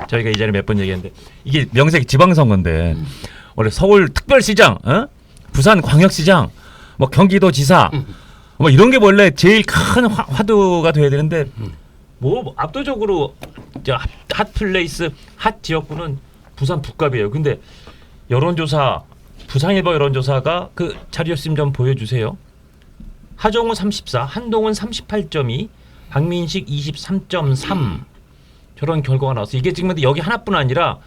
저희가 이전에 몇 번 얘기했는데 이게 명색 지방선거인데 원래 서울 특별시장, 부산 광역시장, 뭐 경기도지사, 뭐 이런 게 원래 제일 큰 화두가 돼야 되는데 뭐 압도적으로 핫플레이스, 핫 지역구는 부산 북갑이에요. 근데 여론조사 부산일보 여론조사가 그 자료였으면 좀 보여주세요. 하정우 34, 한동훈 38.2, 박민식 23.3 저런 결과가 나왔어요. 이게 지금 여기 하나뿐 아니라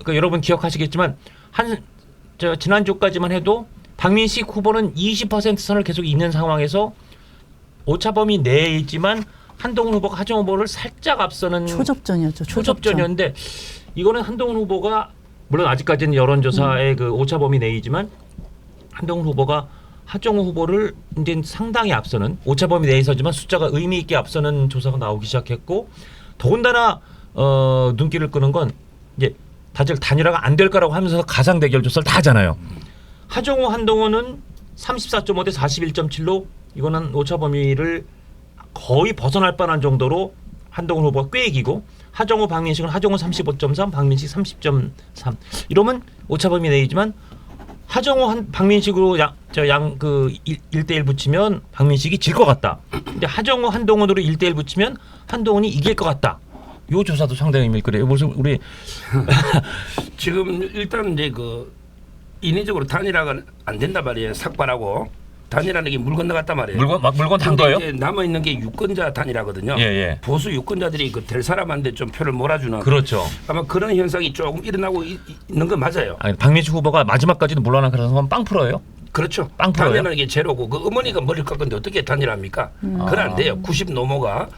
그 여러분 기억하시겠지만 지난주까지만 해도 박민식 후보는 20% 선을 계속 잇는 상황에서 오차범위 내에 있지만 한동훈 후보가 하정우 후보를 살짝 앞서는 초접전이었죠. 초접전이었는데 이거는 한동훈 후보가 물론 아직까지는 여론조사의 그 오차범위 내이지만 한동훈 후보가 하정우 후보를 이제 상당히 앞서는 오차범위 내에서지만 숫자가 의미 있게 앞서는 조사가 나오기 시작했고 더군다나 눈길을 끄는 건 이제 다들 단일화가 안 될 거라고 하면서 가상 대결 조사를 다 하잖아요. 하정우 한동훈은 34.5 대 41.7로 이거는 오차범위를 거의 벗어날 뻔한 정도로 한동훈 후보가 꽤 이기고 하정우 박민식은 하정우 35.3 박민식 30.3 이러면 오차범위 내이지만 하정우 박민식으로 그 1대1 붙이면 박민식이 질 것 같다. 근데 하정우 한동훈으로 1대1 붙이면 한동훈이 이길 것 같다. 요 조사도 상당히 의미 있거든요. 무슨 우리 지금 일단 이제 그 인위적으로 단일화가 안 된다 말이에요. 삭발하고 단일화는 게 물 건너갔단 말이에요. 물건 탄 거예요? 이제 남아 있는 게 유권자 단일화거든요. 예. 보수 유권자들이 그 될 사람한테 좀 표를 몰아주는. 그렇죠. 아마 그런 현상이 조금 일어나고 있는 건 맞아요. 아니, 박민식 후보가 마지막까지도 물러난 그런 빵 풀어요. 그렇죠. 빵 풀어요. 단일화는 게 제로고 그 어머니가 머리를 깎는데 어떻게 단일화합니까? 그건 안 돼요. 90 넘어가.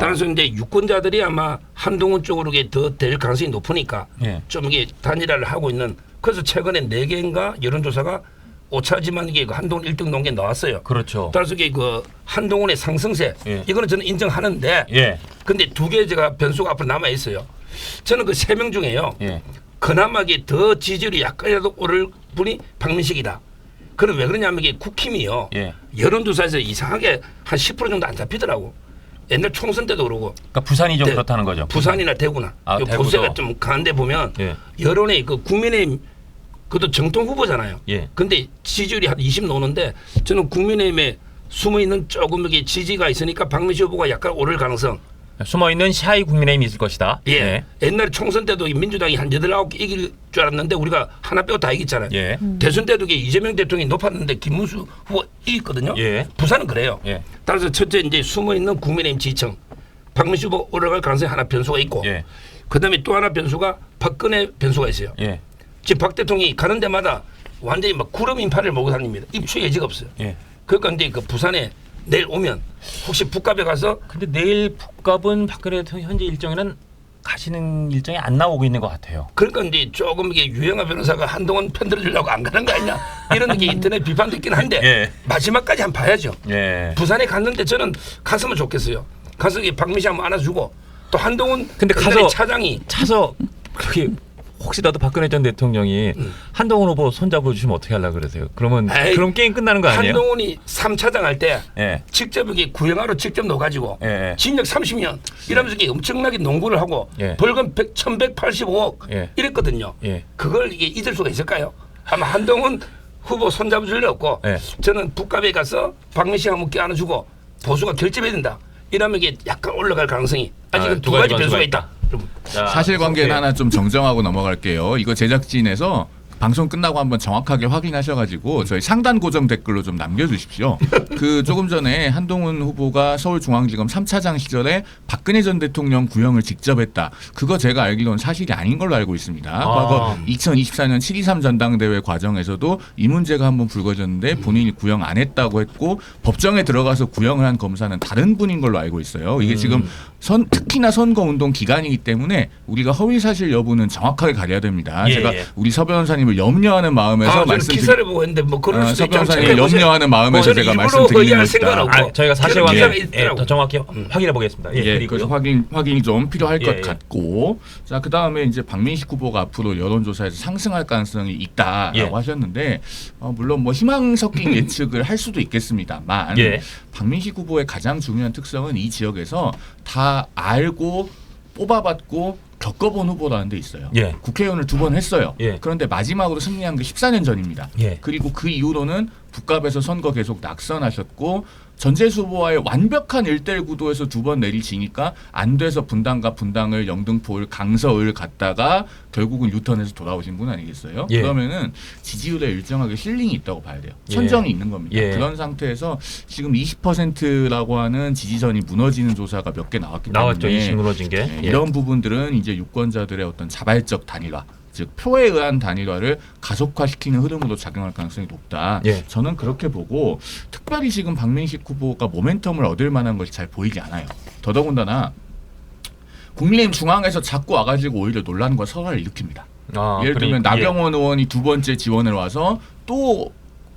따라서 이제 유권자들이 아마 한동훈 쪽으로 더 될 가능성이 높으니까 예. 좀 이게 단일화를 하고 있는. 그래서 최근에 4개인가 여론조사가 오차지만 이게 한동훈 1등 논게 나왔어요. 그렇죠. 따라서 이게 그 한동훈의 상승세 예. 이거는 저는 인정하는데 예. 근데 2개 제가 변수가 앞으로 남아 있어요. 저는 그 3명 중에요. 예. 그나마 이게 더 지지율이 약간이라도 오를 분이 박민식이다. 그럼 왜 그러냐면 이게 국힘이요. 예. 여론조사에서 이상하게 한 10% 정도 안 잡히더라고. 옛날 총선 때도 그러고. 그러니까 부산이 좀 그렇다는 거죠. 부산이나 대구나. 아, 대구도. 보수가 좀 강한데 보면 예. 여론의 그 국민의힘 그것도 정통 후보잖아요. 예. 근데 지지율이 한 20 노는데 저는 국민의힘에 숨어 있는 조금 이게 지지가 있으니까 박민식 후보가 약간 오를 가능성. 숨어 있는 샤이 국민의힘이 있을 것이다. 예. 예. 옛날에 총선 때도 민주당이 한 8, 9개 이길 줄 알았는데 우리가 하나 빼고 다 이겼잖아요. 예. 대선 때도 이게 이재명 대통령이 높았는데 김문수 후보 이겼거든요. 예. 부산은 그래요. 예. 따라서 첫째 이제 숨어 있는 국민의힘 지지층 박민식 후보 올라갈 가능성이 하나 변수가 있고 예. 그다음에 또 하나 변수가 박근혜 변수가 있어요. 예. 지금 박 대통령이 가는 데마다 완전히 막 구름 인파를 몰고 다닙니다. 입추 예지가 없어요. 예. 그러니까 이제 그 부산에 내일 오면 혹시 북갑에 가서 근데 내일 북갑은 박근혜 대통령 현재 일정에는 가시는 일정이 안 나오고 있는 것 같아요. 그러니까 이제 조금 이게 유영아 변호사가 한동안 편들어 주려고 안 가는 거 아니냐 이런 게 인터넷 비판도 있긴 한데 예. 마지막까지 한번 봐야죠. 예. 부산에 갔는데 저는 갔으면 좋겠어요. 가서 박민식 한번 안아주고 또 한동훈 근데 가서 차장이 차서 그게 혹시라도 박근혜 전 대통령이 한동훈 후보 손잡아 주시면 어떻게 하려고 그러세요? 그러면 에이, 그럼 게임 끝나는 거 아니에요? 한동훈이 3차장 할 때 예. 직접 이게 구형하러 직접 넣어가지고 예. 징역 30년 이러면서 이게 엄청나게 농구를 하고 예. 벌금 1185억 예. 이랬거든요. 예. 그걸 이게 잊을 수가 있을까요? 아마 한동훈 후보 손잡아줄 일 없고 예. 저는 북갑에 가서 박민식 한번 껴안아주고 보수가 결집해야 된다. 이러면 이게 약간 올라갈 가능성이 아직은 두 가지 변수가 있다. 사실관계는 하나 좀 정정하고 넘어갈게요. 이거 제작진에서 방송 끝나고 한번 정확하게 확인하셔가지고 저희 상단 고정 댓글로 좀 남겨주십시오. 그 조금 전에 한동훈 후보가 서울중앙지검 3차장 시절에 박근혜 전 대통령 구형을 직접 했다. 그거 제가 알기로는 사실이 아닌 걸로 알고 있습니다. 과거 2024년 7.23 전당대회 과정에서도 이 문제가 한번 불거졌는데 본인이 구형 안 했다고 했고 법정에 들어가서 구형을 한 검사는 다른 분인 걸로 알고 있어요. 이게 지금 특히나 선거운동 기간이기 때문에 우리가 허위사실 여부는 정확하게 가려야 됩니다. 예, 제가 예. 우리 서 변호사님을 염려하는 마음에서 저는 말씀드리 기사를 보고 했는데 뭐 그럴 수도 서 있죠. 변호사님을 염려하는 마음에서 제가 말씀드리는 것이다. 저희가 사실관계 기사가 있더라고요. 더 정확히 확인해 보겠습니다. 예, 예, 그리고요. 그래서 확인이 좀 필요할 것 예. 같고, 자 그 다음에 이제 박민식 후보가 앞으로 여론조사에서 상승할 가능성이 있다라고 예. 하셨는데, 물론 뭐 희망 섞인 예측을 할 수도 있겠습니다만, 예. 박민식 후보의 가장 중요한 특성은 이 지역에서 다 알고 뽑아봤고 겪어본 후보라는 데 있어요. 예. 국회의원을 2번 했어요. 예. 그런데 마지막으로 승리한 게 14년 전입니다. 예. 그리고 그 이후로는 북갑에서 선거 계속 낙선하셨고 전재수 후보와의 완벽한 1대1 구도에서 2번 내리지니까 안 돼서 분당과 분당을 영등포를 강서을 갔다가 결국은 유턴해서 돌아오신 분 아니겠어요? 예. 그러면은 지지율에 일정하게 실링이 있다고 봐야 돼요. 예. 천정이 있는 겁니다. 예. 그런 상태에서 지금 20%라고 하는 지지선이 무너지는 조사가 몇 개 나왔기 나왔죠. 때문에 이식 무너진 게. 네, 예. 이런 부분들은 이제 유권자들의 어떤 자발적 단일화, 즉 표에 의한 단일화를 가속화시키는 흐름으로 작용할 가능성이 높다. 예. 저는 그렇게 보고 특별히 지금 박민식 후보가 모멘텀을 얻을 만한 것이 잘 보이지 않아요. 더더군다나 국민의힘 중앙에서 자꾸 와가지고 오히려 논란과 설화를 일으킵니다. 아, 예를 들면 그러니까, 나경원 의원이 2번째 지원을 와서 또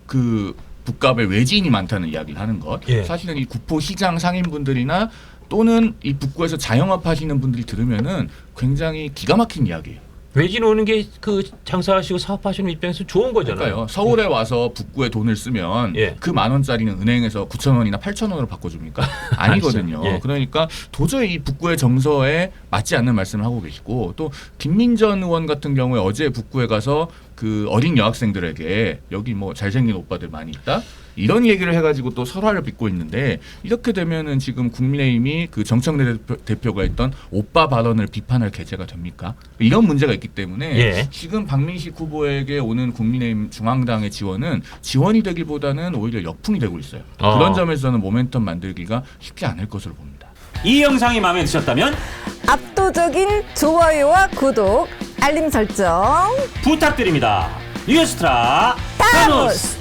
그 북갑에 외지인이 많다는 이야기를 하는 것. 예. 사실은 이 구포시장 상인분들이나 또는 이 북구에서 자영업하시는 분들이 들으면은 굉장히 기가 막힌 이야기예요. 외진 오는 게 그 장사하시고 사업하시는 입장에서 좋은 거잖아요. 그러니까요. 서울에 와서 북구에 돈을 쓰면 예. 그 10,000원짜리는 은행에서 9,000원이나 8,000원으로 바꿔줍니까? 아니거든요. 예. 그러니까 도저히 이 북구의 정서에 맞지 않는 말씀을 하고 계시고 또 김민전 의원 같은 경우에 어제 북구에 가서 그 어린 여학생들에게 여기 뭐 잘생긴 오빠들 많이 있다? 이런 얘기를 해가지고 또 설화를 빚고 있는데 이렇게 되면은 지금 국민의힘이 그 정청래 대표가 했던 오빠 발언을 비판할 계제가 됩니까? 이런 문제가 있기 때문에 예. 지금 박민식 후보에게 오는 국민의힘 중앙당의 지원은 지원이 되기보다는 오히려 역풍이 되고 있어요. 그런 점에서는 모멘텀 만들기가 쉽지 않을 것으로 봅니다. 이 영상이 마음에 드셨다면 압도적인 좋아요와 구독, 알림 설정 부탁드립니다. 뉴스트라 타노스!